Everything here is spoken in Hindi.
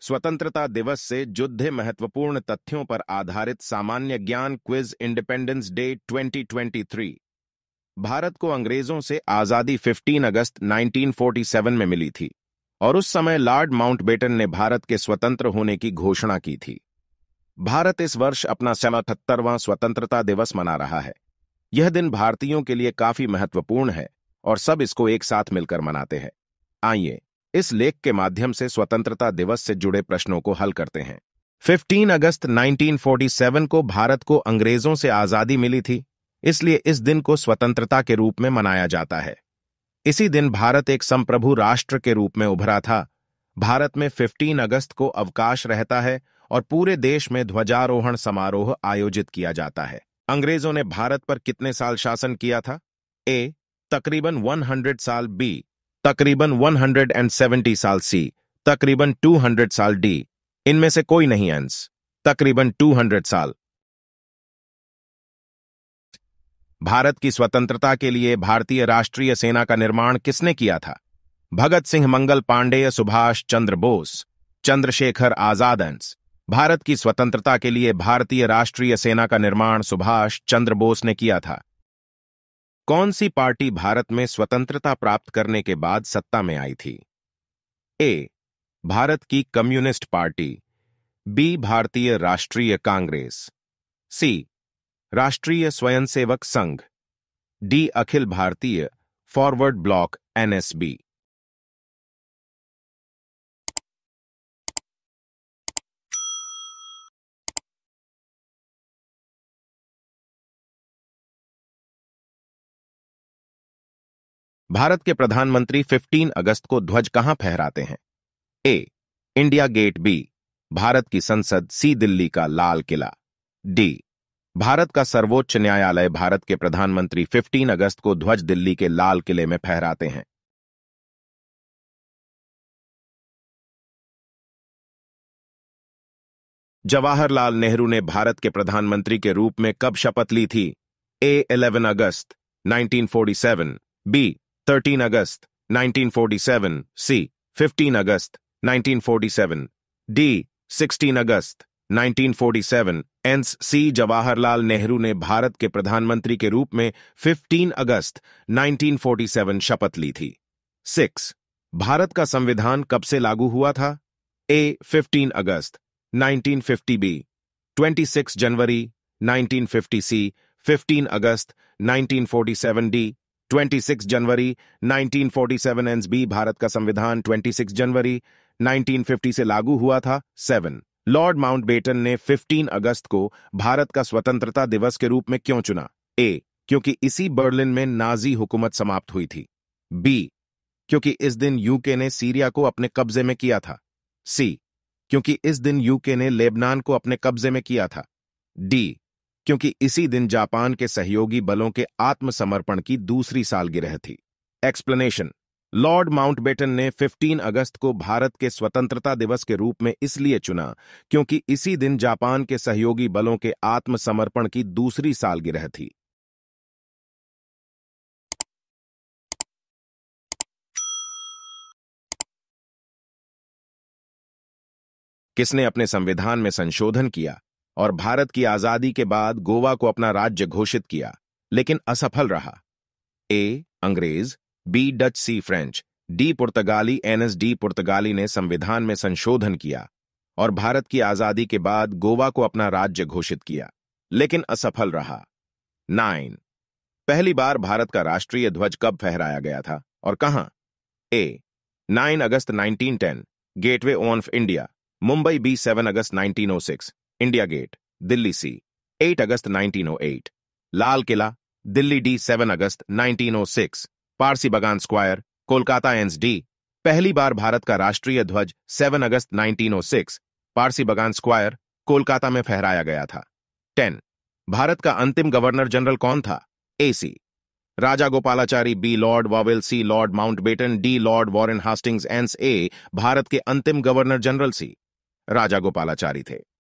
स्वतंत्रता दिवस से जुड़े महत्वपूर्ण तथ्यों पर आधारित सामान्य ज्ञान क्विज इंडिपेंडेंस डे 2023। भारत को अंग्रेजों से आजादी 15 अगस्त 1947 में मिली थी और उस समय लॉर्ड माउंटबेटन ने भारत के स्वतंत्र होने की घोषणा की थी। भारत इस वर्ष अपना 77वां स्वतंत्रता दिवस मना रहा है। यह दिन भारतीयों के लिए काफी महत्वपूर्ण है और सब इसको एक साथ मिलकर मनाते हैं। आइए इस लेख के माध्यम से स्वतंत्रता दिवस से जुड़े प्रश्नों को हल करते हैं। 15 अगस्त 1947 को भारत को अंग्रेजों से आजादी मिली थी, इसलिए इस दिन को स्वतंत्रता के रूप में मनाया जाता है। इसी दिन भारत एक संप्रभु राष्ट्र के रूप में उभरा था। भारत में 15 अगस्त को अवकाश रहता है और पूरे देश में ध्वजारोहण समारोह आयोजित किया जाता है। अंग्रेजों ने भारत पर कितने साल शासन किया था? ए. तकरीबन 100 साल। बी. तकरीबन 170 साल। सी. तकरीबन 200 साल। डी. इनमें से कोई नहीं आंसर। तकरीबन 200 साल। भारत की स्वतंत्रता के लिए भारतीय राष्ट्रीय सेना का निर्माण किसने किया था? भगत सिंह, मंगल पांडेय, सुभाष चंद्र बोस, चंद्रशेखर आजाद। भारत की स्वतंत्रता के लिए भारतीय राष्ट्रीय सेना का निर्माण सुभाष चंद्र बोस ने किया था। कौन सी पार्टी भारत में स्वतंत्रता प्राप्त करने के बाद सत्ता में आई थी? ए. भारत की कम्युनिस्ट पार्टी। बी. भारतीय राष्ट्रीय कांग्रेस। सी. राष्ट्रीय Swayamsevak Sangh. D. Akhil Bharatiya forward block NSB. Bharat के प्रधानमंत्री 15 अगस्त को ध्वज कहां फहराते हैं? ए. India Gate. बी. भारत की संसद। सी. दिल्ली का लाल किला। डी. भारत का सर्वोच्च न्यायालय। भारत के प्रधानमंत्री 15 अगस्त को ध्वज दिल्ली के लाल किले में फहराते हैं। जवाहरलाल नेहरू ने भारत के प्रधानमंत्री के रूप में कब शपथ ली थी? ए. 11 अगस्त 1947। बी. 13 अगस्त 1947। सी. 15 अगस्त 1947। डी. 16 अगस्त 1947। एंस सी. जवाहरलाल नेहरू ने भारत के प्रधानमंत्री के रूप में 15 अगस्त 1947 शपथ ली थी। 6. भारत का संविधान कब से लागू हुआ था? ए. 15 अगस्त 1950। बी. 26 जनवरी 1950। सी. 15 अगस्त 1947। डी. 26 जनवरी 1947। एंस बी. भारत का संविधान 26 जनवरी 1950 से लागू हुआ था। 7. लॉर्ड माउंटबेटन ने 15 अगस्त को भारत का स्वतंत्रता दिवस के रूप में क्यों चुना? ए. क्योंकि इसी बर्लिन में नाजी हुकूमत समाप्त हुई थी। बी. क्योंकि इस दिन यूके ने सीरिया को अपने कब्जे में किया था। सी. क्योंकि इस दिन यूके ने लेबनान को अपने कब्जे में किया था। डी. क्योंकि इसी दिन जापान के सहयोगी बलों के आत्मसमर्पण की दूसरी सालगिरह थी। एक्सप्लेनेशन। लॉर्ड माउंटबेटन ने 15 अगस्त को भारत के स्वतंत्रता दिवस के रूप में इसलिए चुना क्योंकि इसी दिन जापान के सहयोगी बलों के आत्मसमर्पण की दूसरी सालगिरह थी। किसने अपने संविधान में संशोधन किया और भारत की आजादी के बाद गोवा को अपना राज्य घोषित किया, लेकिन असफल रहा? ए. अंग्रेज। बी. डच। सी. फ्रेंच। डी. पुर्तगाली। डी. पुर्तगाली ने संविधान में संशोधन किया और भारत की आजादी के बाद गोवा को अपना राज्य घोषित किया, लेकिन असफल रहा। 9. पहली बार भारत का राष्ट्रीय ध्वज कब फहराया गया था और कहां? ए. 9 अगस्त 1910, gateway of India, Mumbai. B. 7 अगस्त 1906, इंडिया गेट, दिल्ली। सी. 8 अगस्त 1908, लाल किला, दिल्ली। डी. 7 अगस्त 1906, पारसी बागान स्क्वायर, कोलकाता। एंस डी. पहली बार भारत का राष्ट्रीय ध्वज 7 अगस्त 1906, पारसी बागान स्क्वायर, कोलकाता में फहराया गया था। 10. भारत का अंतिम गवर्नर जनरल कौन था? A. C. Raja Gopalachari. B. Lord Wavell. C. Lord Mountbatten. D. Lord Warren Hastings. Answer A. Bharat के अंतिम governor general C. Raja Gopalachari थे।